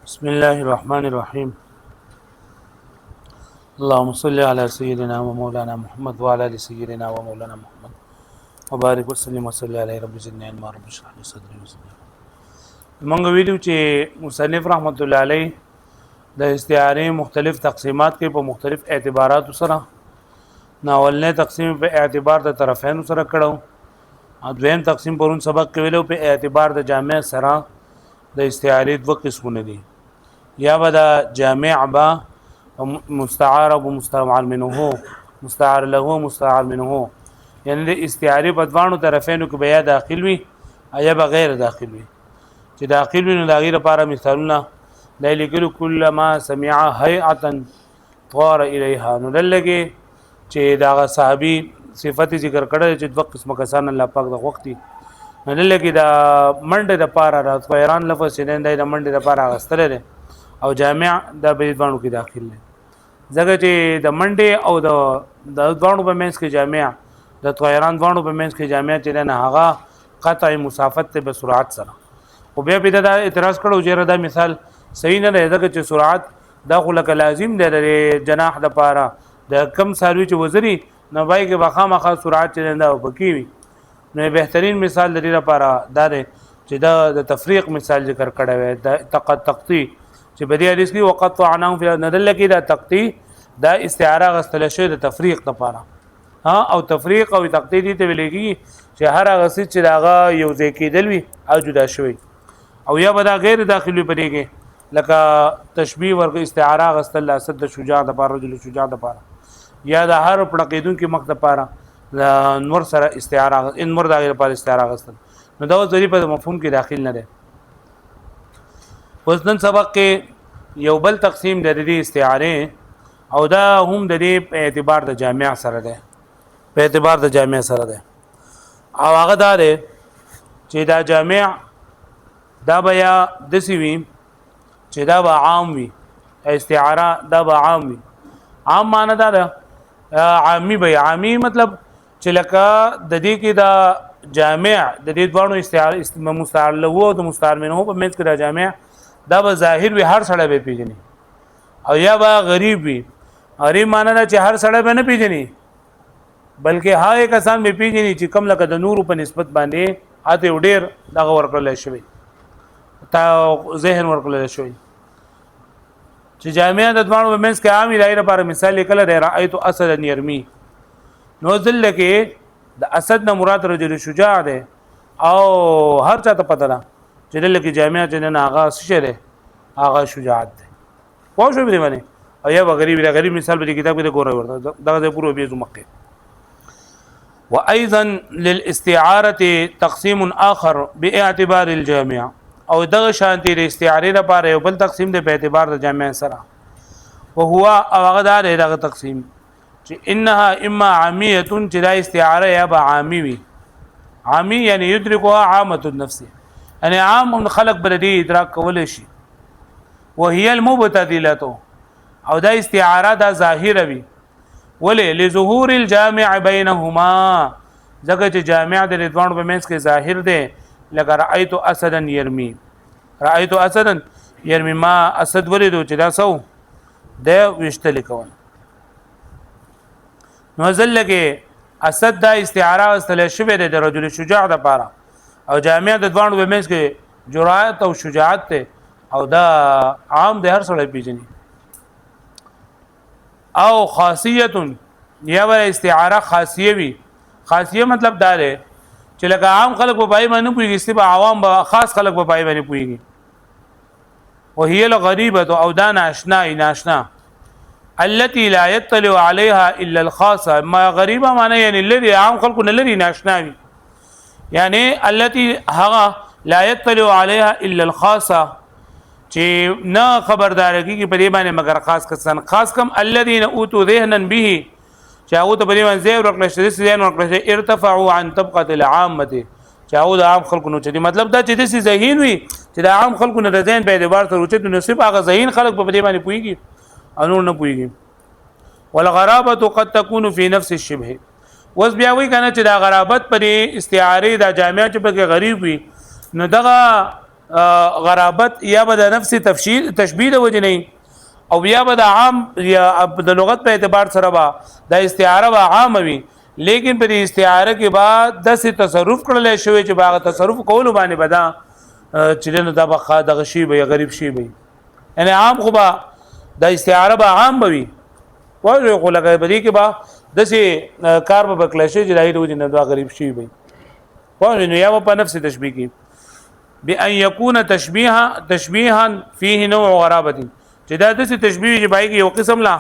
بسم الله الرحمن الرحيم. اللهم صل على سيدنا ومولانا محمد وعلى ال سيدنا ومولانا محمد وبارك وسلم وصلي عليه رب زدنا علما رب اشرح لي صدري ويسر موږ ویلو چې مصنف رحمت الله علیه د استعاره مختلف تقسیمات کې په مختلف اعتبارات سره ناولنه تقسیم په اعتبار د طرفین سره کړو او دویم تقسیم پرون سبق کې ویلو په اعتبار د جامع سره د استعاره دوه قسمونه دي یا بدا جامع با مستعار او مستعار منه مستعار له مستعار منه یعنی د استعاره په دوانو طرفینو کې بیا داخل وي یا بغیر داخل وي چې داخل وي نو د غیر لپاره مثالونه لیکل کله ما سمع هيئه طار الیها نو دلګي چې دا صحابي صفت ذکر کړل چې دوه قسمه کسان الله پاک د وختي نو دلګي دا منډه د پاره را طیران لفظ نه د منډه د پاره غستره او جامع د بيدوانو کې داخل دي ځکه چې د منډه او د دوانو په منځ کې جامع د طیران دوانو په منځ کې جامع چې نه هغه قطع مسافت ته به سرعت سره او بیا په دا اعتراض کړو چې دا مثال صحیح نه دی ځکه چې سرعت دا خو لکه لازم دی د جناح د پاره د کم سالوي چې وزري نو بای کې بخامخه سرعت چې نه وبکی وي نو بهترین مثال د دې لپاره دا دی چې دا د تفریق مثال ذکر کړی وي د تقطی چې بدی حدیث کې وقطعناهم فی ندل کې دا تقطی دا استعاره غستل شوی د تفریق لپاره ها او تفریق او تقطی دي ته ویلېږي چې هر هغه څه چې داغه یو ځای کېدل وي او جدا شوی او یا بدا غیر داخلي پدېږي لکه تشبیه ورکه استعاره غستل اسد شجاع د پاره رجل شجاع د پاره یا د هر پړقیدون کې مخ د پاره نور سره استعاره ان مر دغه لپاره استعاره غستل نو دا ځری په مفهوم کې داخل نه ده اوس نن سبق کې یو بل تقسیم د دې استعاره او دا هم د دې په اعتبار د جامع سره ده په اعتبار د جامع سره ده او هغه دا ده چې دا جامع دا بیا د سیوی چې دا به عام وي استعاره دا به عام وي عام معنی دا ده عامی به عامی مطلب چې لکه د دې کې دا جامع د دې دوانو استعاره مستعار له او د مستعار منه په منځ کې دا جامع دا به ظاهر وي هر سړی به پیژني او یا به غریب وي غریب معنی دا چې هر سړی به نه پیژني بلکې هغه کسان به پیژني چې کم لکه د نور په نسبت باندې اته ډیر دغه ورکړل شوی تا ذهن ورکړل شوی چې جامع د دوانو په منځ کې عامي دایره لپاره مثال لیکل دی رایت اسد يرمي نو ذل کې د اسد نه مراد رجل شجاع ده او هر چا ته پته ده چې دل کې جامع چې نه هغه څه ده هغه شجاعت ده پوه شو به باندې او یا غریب مثال په کتاب کې ګورئ ورته دغه پورو به زمکه وايضا للاستعاره تقسيم اخر باعتبار الجامع او دغه شانتي د استعاره لپاره یو بل تقسیم دی په اعتبار د جامع سره او هو او هغه دغه تقسیم چې انها اما عامیه چې دا استعاره یا به عامی وي عامی یعنی یدرکها عامه النفس یعنی عام خلق بلدی ادراک کول شي وهي المبتذله او دا استعاره دا ظاهر وي ولې لظهور الجامع بينهما ځکه چې جامع د رضوان په منځ کې ظاهر دی لکه رأيت اسدا يرمي رأيت اسدا يرمي ما اسد ولیدو چې دا سو د وشتل کول نو ځلګه اسد دا استعاره واستل شوی د رجل شجاع د پاره او جامع د دوانو په منځ کې جرأت او شجاعت ته او دا عام د هر سړی پیژني او خاصیت یا ور استعاره خاصیه وي خاصیه مطلب دا دی چې لکه عام خلک په پای باندې پويږي استبا عوام به خاص خلک په پای باندې پويږي وهي الغريبه او دا ناشنا التي لا يطلع عليها الا الخاصه ما غریبه معنی یعنی لري عام خلکو نه لري ناشنا وي یعنی التي هغه لا يطلع عليها الا الخاصه چې نه خبرداري کې په دې باندې مگر خاص کسان خاص کم الذين اوتوا ذهنا به چاو ته په دې باندې زیر ورکړل شي ځین ورکړل شي ارتفعوا عن طبقه العامه چاو د عام خلکو نو چې مطلب دا چې د ذهین وي چې د عام خلکو نه رضین په اعتبار سره اوچت نصیب هغه ذهین خلک په دې باندې پويږي انور نه پويږي والغرابه قد تكون في نفس الشبه وس بیا وی کنه چې دا غرابت پر استعاره د جامع چې په غریب وي نو دغه غرابت یا به د نفس تشبیه د وجه نه او یا به د عام یا د لغت په اعتبار سره با د استعاره با عام وي لیکن په استعاره کې بعد د تصرف کړل شوی چې باغ تصرف کول باندې بدا چې نه د بخا د غشي به غریب شي به یعنی عام خو با د استعاره با عام وي وایي خو لګي بدی کې با د کار به بکلشه چې راځي د نه د غریب شي به وایي نو یا په نفس تشبیه کې بأن يكون تشبيها فيه نوع غرابه چې دا د تشبیه چې بای کې یو قسم لا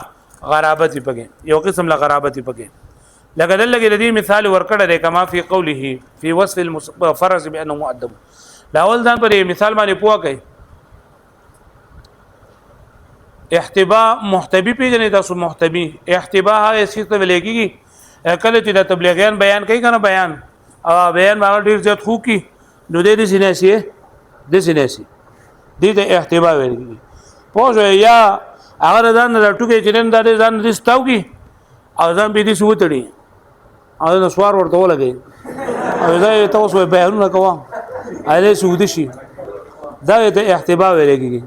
غرابت پکې یو قسم لا غرابت پکې لکه دلته لدی مثال ورکړه ده کما فی قوله فی وصف الفرس بانه مؤدب لاول ځان پر مثال باندې پوها کوي احتباء محتبی پیژنې تاسو محتبی احتباء هغه څه ته ولګي کله چې د تبلیغیان بیان کوي کنه بیان او بیان باندې ډیر زیات خو کی نو دې سیناسي د سیناسي دې ته احتباء ویل پوه یا هغه ځان د ټوکې چرن د ځان د ستاوږي او ځان به دې سوتړي او نو سوار ورته ولګي او دا تاسو بیانونه کوم اله سود شي دا ته احتباء ویلږي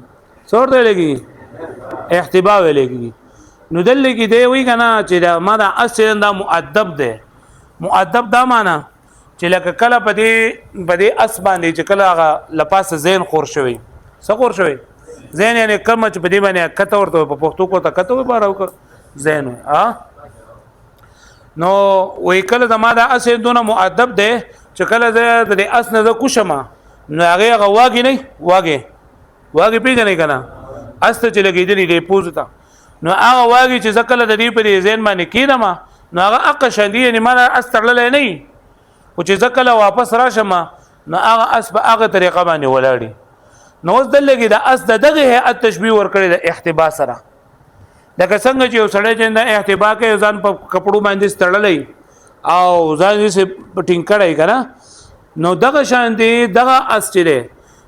څور ته ویلږي احتباء ویلږي نو دلته کې دی وی کنه چې دا ما دا اصل دا مؤدب دی مؤدب دا معنا چې لکه کله په دې اس باندې چې کله هغه لپاس زین خور شوی څه خور شوی زین یعنی کلمه چې په دې باندې کته ورته په پښتو کو ته کته و بار او زین ها نو وې کله زما دا اس دونه مؤدب دی چې کله زه د اس نه کوشم نو هغه غواګي نه واګي پیژنې کنه اس ته چې لګېدلې دی پوزتا نو هغه واګي چې زکله د دې په زین باندې کیدم نو هغه اق شندې نه مال اس تړلې نه او چې زکله واپس راشم نو هغه اس په هغه طریقه باندې ولاړی نو اوس دلته د اس دغه هيئت تشبيه ور کړی د احتباء سره لکه څنګه چې یو سړی چې د احتباء کې ځان په کپړو باندې ستړلې او ځان یې ټینګ کړی کنه نو دغه شان دی دغه اس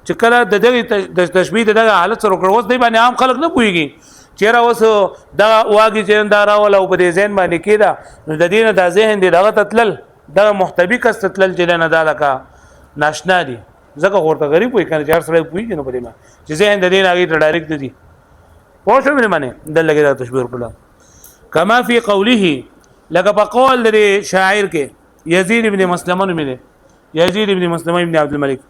چې کله د دغه تشبيه دغه حالت سره کړو اوس دی باندې عام خلک نه پويږي چیرې اوس دا واګي چې دا راول او په دې ذهن باندې کېدا نو د دې نه د ذهن دی دغه تتلل دا محتبی کس تتلل چې نه دالکا ناشنا دي زکه ورته غریب وي کنه چار سره پويږي نو په دې ما چې ذهن د دې نه ډایرکټ دي پوه شو مې معنی د لګي دا تشبيه کړه کما فی قوله لکه په قول د شاعر کې یزید ابن مسلمه نومې یزید ابن مسلمه ابن عبد الملک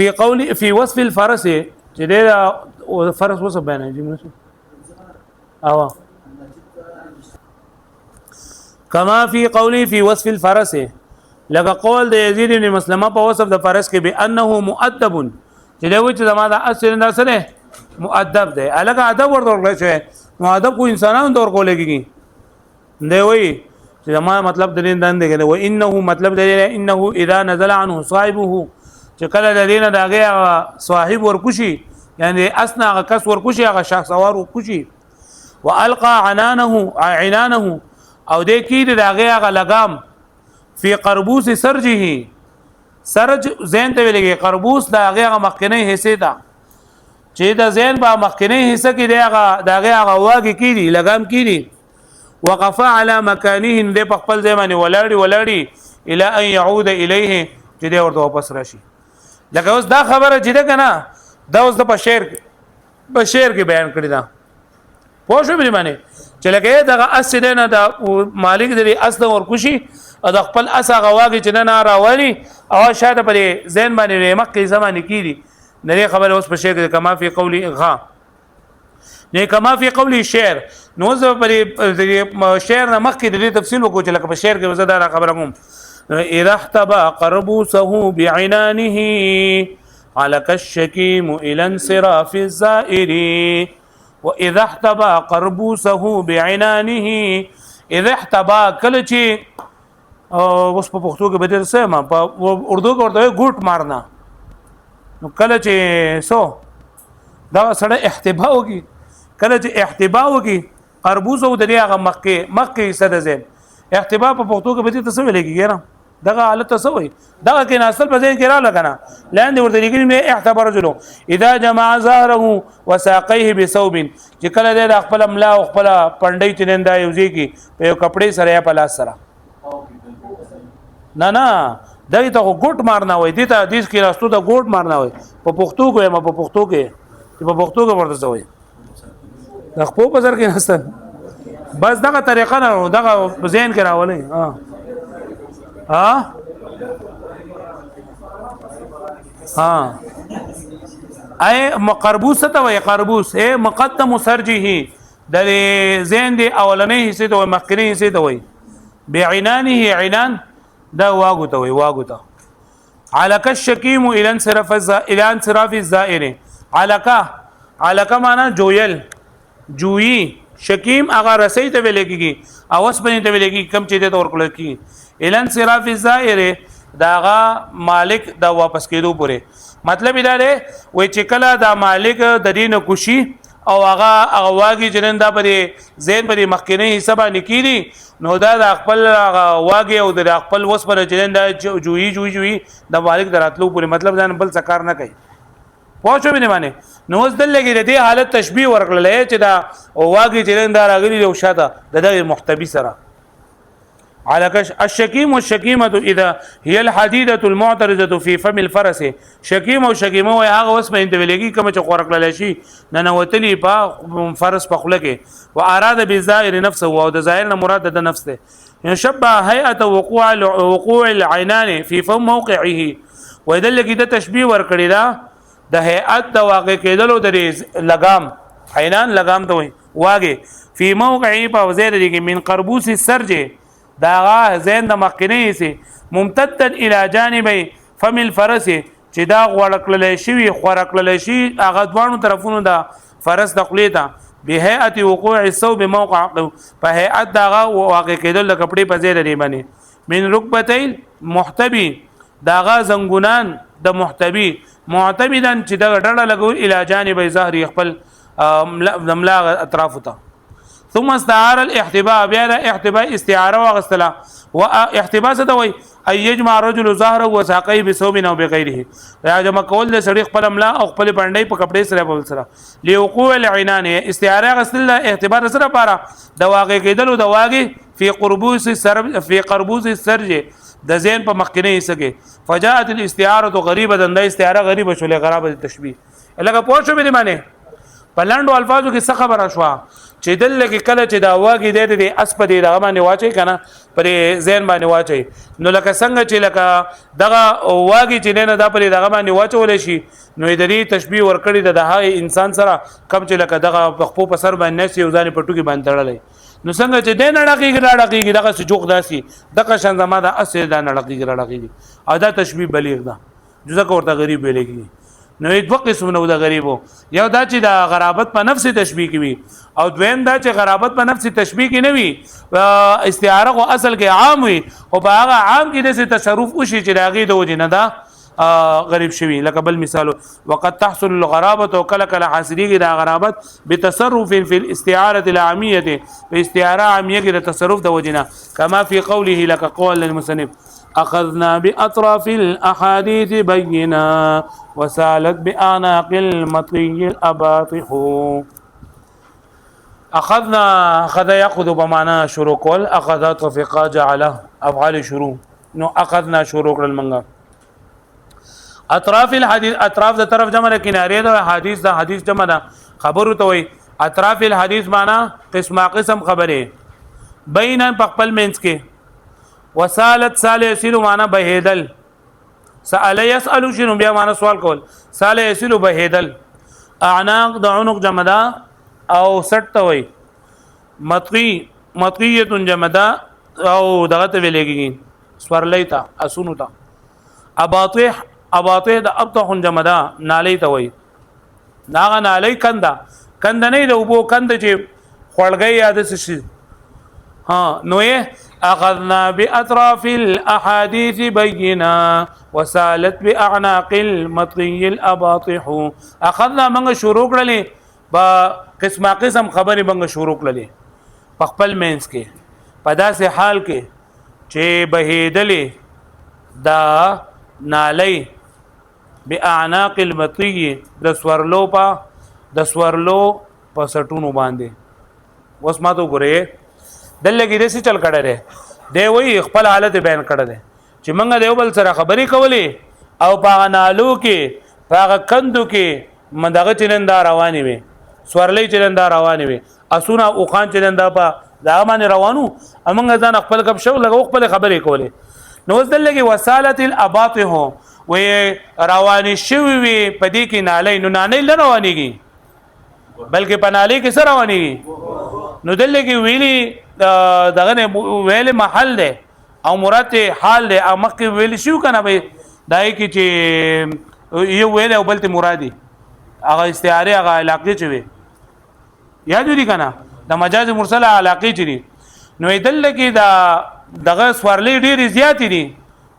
فی قول فی وصف الفرس چې دا فرس وصف بیان دي موږ او کما فی قوله فی وصف الفرس لکه قول د یزید ابن مسلمه په وصف د فرس کې بانه مؤدب چې دا و چې زما د اصل نه سره مؤدب دی الګ ادب ورته شوی مؤدب کو انسانانو دور کولېږي دی وی چې زما مطلب د دین دند دی و انه مطلب دی انه اذا نزل عنه صاحبه چې کله د دین دغه صاحب ورکوشي یعنی اسنا کس ورکوشي هغه شخص اور ورکوشي والقى عنانه او د کې دغه لګام فی قربوس سرجه سرج زین ته ویلږي قربوس دا هغه مخکنی حصے دا چې دا زین با مخکنی حصہ کې دغه هغه واګي کیدی لګام کیدی وقف على مكانه د خپل ځای باندې ولاړی الى ان يعود اليه چې دا ورته واپس راشي لکه اوس دا خبره چې ده کنه دا اوس د بشیر کې بیان کړی دا پوه شو به معنی چې لکه دغه اصل نه د مالک د اصل ورکوشي او د خپل اسا غواګي چې نه راولي او شاته پر زین باندې مکه زمانه کیدی نه خبر اوس په شعر کما فی قولی غا نه کما فی قولی شعر نو زه پر شعر نه مکه د تفصیل وکړو چې لکه په شعر کې وزدار خبره کوم اذا احتبى قربوسه بعنانه على كالشكيم الى انصراف الزائر واذا احتبى قربوسه بعنانه اذا احتبى کله چې اوس په پښتو کې بدل سم په اردو کې ورته ګوټ مارنا نو کله چې سو دا سره احتباء وکي کله چې احتباء وکي قربوس او د هغه مکه صد زين احتباء په پښتو کې بدل څه ویل کېږي نه دغه حالت څه وي دغه کې اصل په ځین کې را لګنه لاندې ورته لیکلي نه احتباء رجل اذا جمع ظهره وساقيه بثوب چې کله د خپل املا او خپل پندای چنندا یوځي کې په کپڑے سره یا په لاس سره نه دغه ته ګوټ مارنا وای دي ته حدیث کې راستو ته ګوټ مارنا وای په پښتو کې ما په پښتو کې په پښتو کې ورته وای د خپل په سر کې نستن بس دغه طریقه نه دغه ذهن کې راولې ها اي مقربوس ته وای قربوس اي مقدم سرجه د ذهن دی اولنې حصے ته مخکنی حصے ته وای بعنانه عنان دا واغو ته وای واغو ته علک الشکیم الى انصراف الزائر علک معنا جویل جویی شکیم هغه رسۍ ته ویل کیږي اوس باندې ته ویل کیږي کم چې ته ورکول کی الى انصراف الزائر داغه مالک دا واپس کېدو پوره مطلب دا دی وای چې کله دا مالک د دین کوشي او هغه واګي جنن دا پرې زین پرې مخکنی حساب نکېدي نو دا د خپل واګي او د خپل وس پر جنن دا جوئی د مالک دراتلو پوره مطلب دا بل څه کار نه کوي پوښښ مې نه معنی نو اوس دل لګي د دې حالت تشبيه ورکړل چې دا واګي جنن دا راغلي او شاته د محتوی سره على الشكيم والشكيمه اذا هي الحديده المعترضه في فم الفرس شكيم او شكيمه وي هغه اوس په انتویلګي کوم چې خورک للی شي ننوتلی په فرس په خله کې واراد بالظاهر نفسه او د ظاهر نه مراد د نفس ده يشبه هيئه وقوع العينان في فم موقعه ويدل کې د تشبيه ور کړی دا د هيئت د واقع کېدلو د لګام عینان لګام ته وي واګه في موقعه په وزیر دي من قربوس السرج داغه زین د مخکنی سي ممتدن الى جانبي فم الفرس چې دا غوړکلل شي خورکلل شي هغه دوانو طرفونو دا فرس د خلیتا بهيئه وقوع الصوب موقع په هيئت داغه واقع کېدل د کپڑے په ځای لري باندې من ركبتين محتبي داغه زنګونان د محتبي معتمدن چې دا ډړه لګول الى جانبي ظهري خپل مملا اطراف ته ثم استعار الاحتباء بیا احتباء استعاره واغستلا واحتباء څه دوی اي يجمع رجل ظهره وساقيه بثوب او بغيره یا جمع کول د سړي خپل املا او خپل پندای په کپڑے سره په سره لوقوع العنان استعاره غستل احتباء سره پاره د واقع کېدل د واقع في قربوس السرج د زين په مخکنی سګه فجاءت الاستعاره غریبه د استعاره غریبه شولې غرابه تشبيه لکه پوښتنه به معنی پلاندو الفاظو کې څه خبره شو چې دل کې کله چې دا واګي د اسپ دی دغه باندې واچي کنه پرې ذهن باندې واچي نو لکه څنګه چې لکه دغه واګي چې نه دا پرې دغه باندې واچول شي نو د دې تشبيه ورکړي د هغه انسان سره کم چې لکه دغه خپل په سر باندې سي ځان پټو کې باندې تړلې نو څنګه چې دین اړه دغه سجوق داسي دغه شان زما د اسه د اړه ادا تشبيه بلیغ ده جزء ورته غریب ویلېږي نو دوه قسمونه د غریبو یو دا چې د غرابت په نفس تشبیه کوي او دویم دا چې غرابت په نفس تشبیه کې نه وي استعاره او اصل کې عام وي او په هغه عام کې د تصرف وشي چې راغی د وجه نه دا غریب شوی لکه بل مثال وقد تحصل الغرابه وكل كل حاصليه د غرابت بتصرف في الاستعاره العاميه باستعاره عاميه کې د تصرف د وجه نه کما في قوله لك قول المصنف اخذنا باطراف الاحاديث بينا وسالت باعناق المطي الاباطح اخذ ياخذ بمعنى شروع کول اخذ توفيق جعل افعال شروع نو اخذنا شروع کړل منګه اطراف الحديث اطراف د طرف جمع کناره د حدیث د حدیث جمع ده خبرو ته وي اطراف الحديث معنا قسم خبره بین خپل منس کې وسالت سال يسيل معنا بهدل سال يسال شنو بیا معنا سوال کول سال يسيل بهدل اعناق د عنق جمع ده او سټ ته وي مطقيه جمع ده او دغه ته ویلېږي سورلیتا اسونو ته اباطح د ابطح جمع ده نالی ته وي ناغه نالی کند نه د وبو کند چې خړګي یاد شي ها نو اخذنا باطراف الاحاديث بينا وسالت باعناق المطي الاباطح اخذنا من شروع کړلې با قسم خبرې بنګ شروع کړلې خپل مینس کې په داسې حال کې چې بهیدلې دا نالی باعناق المطي د سورلو په سټونو باندې وس ما ته ګره دلته کې دې څه چل کړه دی وی خپل حالت بیان کړه دی چې موږ د یو بل سره خبرې کولې او په نالو کې په کندو کې مندغه چلندا رواني وي سورلې چلندا رواني وي اسونه او خان چلندا په دا باندې روانو امنګ ځان خپل کب شو لګو خپل خبرې کولې نو ځل لګي وسالت الاباطه و رواني شوی وي پدې کې نالې نو نالې روانيږي بلکې پنالې کې سره روانيږي نو دل لګي ویلي دغه ویل محل ده او مراد حال ده امکه ویل شو کنه به دای کی چې یو ویل او بلته مرادي هغه استعاره هغه علاقه چوي یاد دي کنه د مجاز مرسله علاقه چي نو دل کې دا دغه سوارلې ډېر زیات دي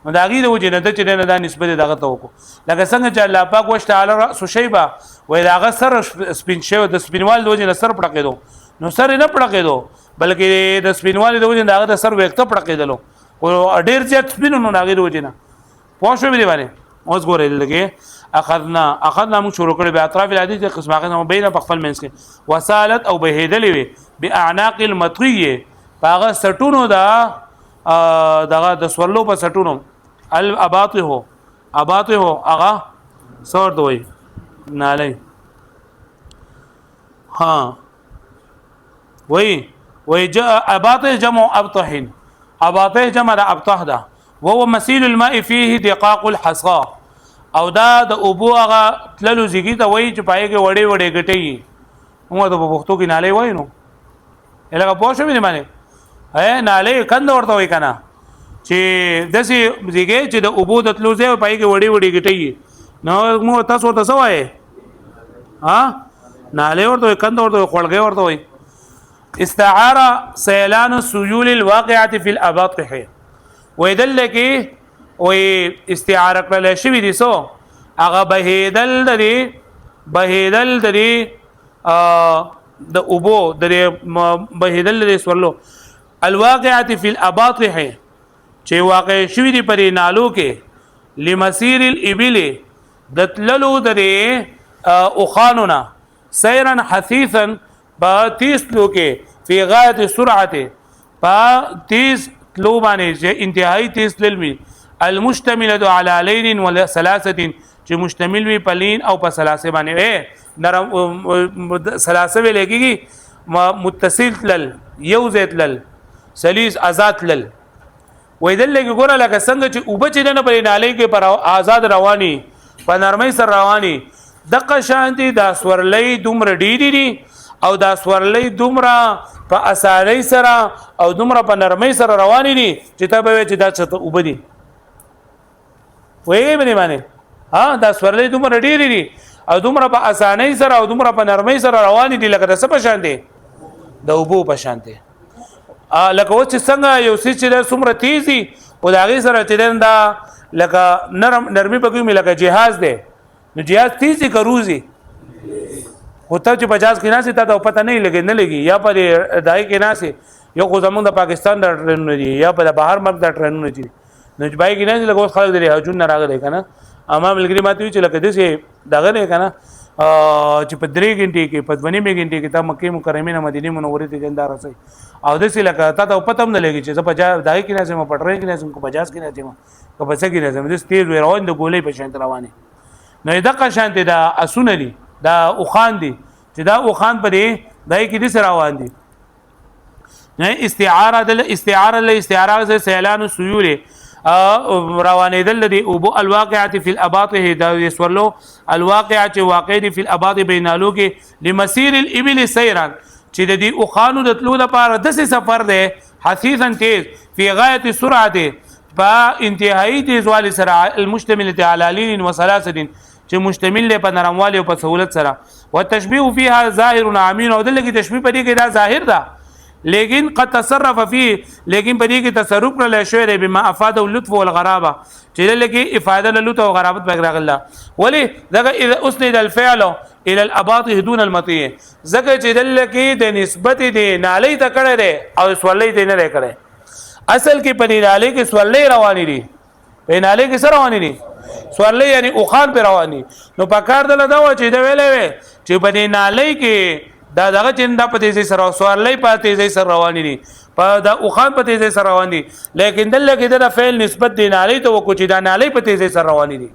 نو دا غي د وجه نه چې نه د نسبت دغه توکو لکه څنګه چې الله پاک وشت علی راس شیبه وای داغه سر سپین شو د سپینوال د وجه نه سر پړقېدو نو سر نه پړقېدو بلکې د سپینوال د وجه داغه د سر وکته پړقېدلو او ډېر زیات سپینونو ناغي د وجه نه پوښښ به دی باندې اوس ګورې لګي اخذنا موږ شروع کړی به اطراف الحديث قسمه نو بین په خپل منځ کې وسالت او بهیدلې وي باعناق المطریه باغه سټونو دا دغه د سورلو په سټونو الاباطه اغا سور دوی نالی ها وی اباطه جمع ابطح اباطه جمع د ابطح ده وهو مسيل الماء فيه دقاق الحصى او دا د ابو هغه تللو زیږي ته وای چې پای کې وړې وړې غټي موږ د پښتو کې نالې وای نو الهغه پوښښ مې باندې اے نالې کند ورته وای کنه چې دسي زیږي چې د ابو د تللو زې پای کې وړې وړې غټي نو موږ تاسو ورته سوای ها نالې ورته کند ورته خړګې ورته وای استعاره سيلان السيول الواقعه في الاباطح ويدل کې وی استعاره کړل شوی دي سو هغه بهیدل دري د ابو دري بهیدل دري سورلو الواقعه في الاباطح چې واقع شوی دي پرې نالو کې لمسير الابل دتللو دري او خانونا سيرا حثيثا با 30 لوکه فی غایت سرعت با 30 لو باندې چې انتهایی 30 للمی المشتمله على لين وثلاثه چې مشتمل وي په لین او په ثلاثه باندې نرم ثلاثه وی لګي متصل لل یو زیت لل سلیس آزاد لل وې دل لګي ګوره لکه څنګه چې وبچ نه په نالې کې پر آزاد رواني په نرمۍ سره رواني دغه شانتي دا سورلې دومره ډېری دي او دا سورلې دومره په اسانۍ سره او دومره په نرمۍ سره رواني دي چې ته به چې دا څه وبدي وې باندې ها دا سورلې دومره ډېری دي او دومره په اسانۍ سره او دومره په نرمۍ سره رواني دي لکه د څه په شان دي د وبو په شان دي لکه اوس څنګه یو څه چې څومره تیزي او دا غي سره چې دا لکه نرمي پکې مې لکه جهاز دی نو جهاز تیزي کروزي هوته چې بجاز کې ناسي ته پته نه لګي یا په دای کې ناسي یو خو زمونږ د پاکستان د ټرینونه دي یا په بهر ملک د ټرینونه دي نو بای کې ناسي لګو خلک دی هجون نه راغلي کنه اما ملګری ماته چې لکه دې دغه نه کنه چې په 3 غنټې کې په 2 غنټې کې ته مکه مکرمه نه مدینه منوره ته جندار رسي او د څه لکه ته پته هم نه لګي چې بجاز دای کې ناسي ما پټرې کې ناسي کو بجاز کې ناسي کو بچ کې ناسي د تیز روان د ګولې په شان روانه نو دغه شان ته دا اسونه دي دا اوخان دي چې دا اوخان په دې دای کې دي سره روان دي نه استعاره سيلان السيول روانه دل دي او الواقعه في الاباطه دا يسولو الواقعه واقع دي في الاباطه بينالو کې لمسير الابل سيرا چې د دې اوخانو د تلو لپاره د سفر ده حثيثا تیز في غايه السرعه با انتهایی تیزوالی سره المشتمل على لين وثلاثه چې مشتمل په نرموالی او په سہولت سره والتشبيه فيها ظاهر عامين او دلته کې تشبيه پدې کې دا ظاهر ده لیکن قد تصرف فيه لیکن پدې کې تصرف کړل شوی بما افاده اللطف والغرابه چې دلته کې افاده اللطف او غرابت بغیر الله ولی دغه اذا اسند الفعل الى الاباطه دون المطيه زکه چې دلته کې د نسبت دي نالي ته کړه ده او سولې دي نه کړه اصل کې پدې نالي کې سولې رواني دي په نالي کې سره رواني دي سوالې یعنی اوخان پر رواني نو پکار دل دا و چې دا ویلې چې په دې نالۍ کې دا دغه چې دا په تیزی سره سوارلې په تیزی سره روان دي په دا اوخان په تیزی سره روان دي لیکن دلته کې دا فعل نسبت دی نالی ته وکړو چې دا نالی په تیزی سره روان دي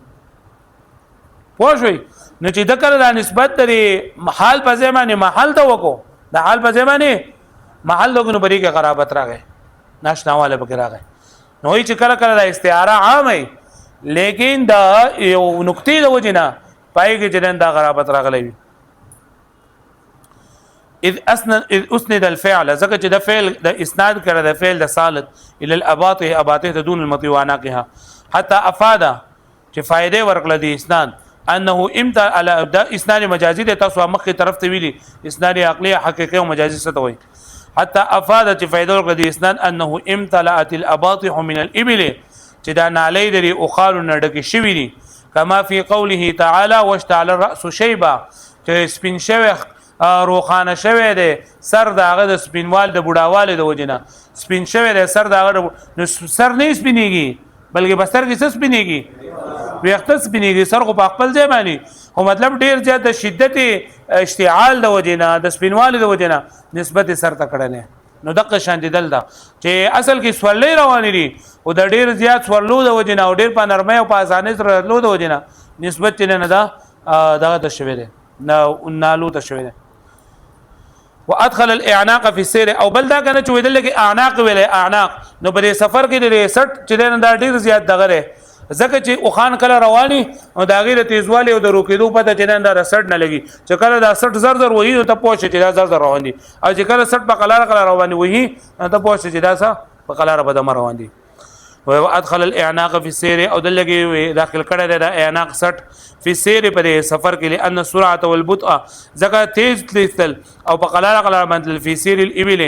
پوه شئ نو چې د کله دا نسبت لري محل په ځای باندې محل ته وکړو د حال په ځای باندې محل لګونو بری کې قرابت راغی ناشناواله پکې راغی نو چې کله کله د استعاره عامه لیکن دا یو نقطې د وجنه پای کې چې دا قرابت راغلی اذ اسند الفعل زکه چې د فعل د اسناد کړه د فعل د صالت الى الاباطه اباطه دون المطيوانقها حتى افاده چې فائدې ورکړه د اسناد انه امتى على د اسناد مجازي د تاسو مخکې طرف ته ویلي اسناد عقلي حقيقي او مجازي څه ته وایي حتى افاده چې فائدې ورکړه د اسناد انه امتلأت الاباطه من الابل چې دا نالي دري او خال نډک شوی دي کما فی قوله تعالی واشتعل الراس شيبا چې سپین شوی روخانه شوی دی سر داغه د سپینوال د بوډاواله د وجنه سپین شوی دی سر داغه نو سر نه سپینیږي بلکې بستر کې څه سپینیږي ویخت سپینیږي سر خو په خپل ځای باندې خو مطلب ډیر زیات د شدت اشتعال د وجنه د سپینوال د وجنه نسبت سر ته کړنه نو دغه شان دي دلته چې اصل کې سورلې روان دي او د ډیر زیات سورلو د وجنه او ډیر په نرمه او په اسانه سره لو د وجنه نسبت نه ده دغه ته شوی دی نالو ته شوی دی وادخل الاعناق في السير او بل دا کنه چې ویل کې اعناق ویلې اعناق نو په سفر کې د 60 چې دا ډیر زیات دغه زکه چې او خان کله رواني او دا غیره تیزوالی او د روکېدو پته چې دا رسټ نه لګي چې کله دا 60 زر زر وਹੀ ته پوښتې چې دا زر زر روان دي او چې کله 60 په قلار رواني وਹੀ ته پوښتې چې دا څه په قلار په دمر روان دي وادخل الاعناق في السير او دلګي داخل کړه د اعناق 60 فی السير په سفر کې لئن السرعه والبطء زکه تیز تل او په قلار باندې فی سیر الابل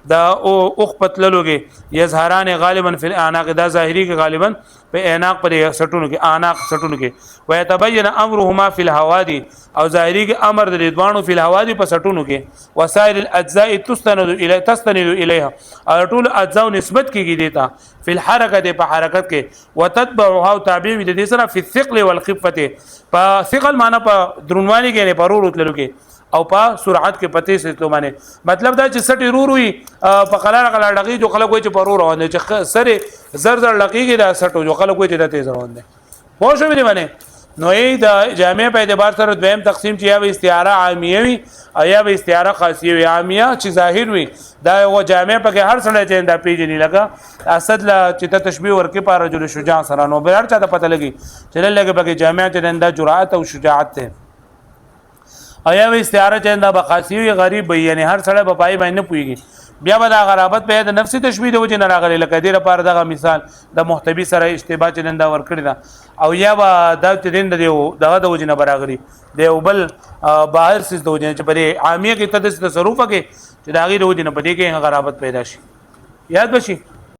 دا او اخپتللوږي یظهران غالبا فی الاعناق دا ظاهری کې غالبا په اعناق پر سټونو کې اعناق سټونو کې ويتبين امرهما فی الحوادث او ظاهری کې امر د دوانو فی الحوادث په سټونو کې وسائر الاجزاء تستند الیها او ټول اجزاء نسبت کیږي دیتا فی الحرکت په حرکت کې وتتبعها تابع د دې سره فی الثقل والخفه په ثقل معنی په درنوالي کې په رورو تللو کې او په سرعت کې پته ستو باندې مطلب دا چې سټي رور وي په قلار لګي جو خلک وي چې په رور روان دي چې سره زر زر لګيږي دا سټو جو خلک وي چې د تیز روان دي خو شو دي باندې نو ای دا جامع په اعتبار سره دویم تقسیم چې یا استعاره عامیه وي او یا استعاره خاصیه وي عامیه چې ظاهر وي دا و جامع په هر سره چې دا پیژنې لګا اسد لا چې ته تشبیه ورکې په رجل شجاع سره نو به هر چا ته پته لګي چې لګي په جامع چې دا جرأت او شجاعت ته ایا و استعاره چنده بخاصی غریب به یعنی هر سړی په پای باندې پويږي بیا به دا غرابت په د نفسي تشبیه د وجه نه راغلی لکه دې لپاره دغه مثال د محتوی سره اشتباه چنده ور کړی دا او یا به دا تدین دغه د وجه نه براغلی دی او بل بهر سیس د وجه چې په عامیه کې تصرف کې چې دا غي د وجه نه پدې کې غرابت پیدا شي یاد بشي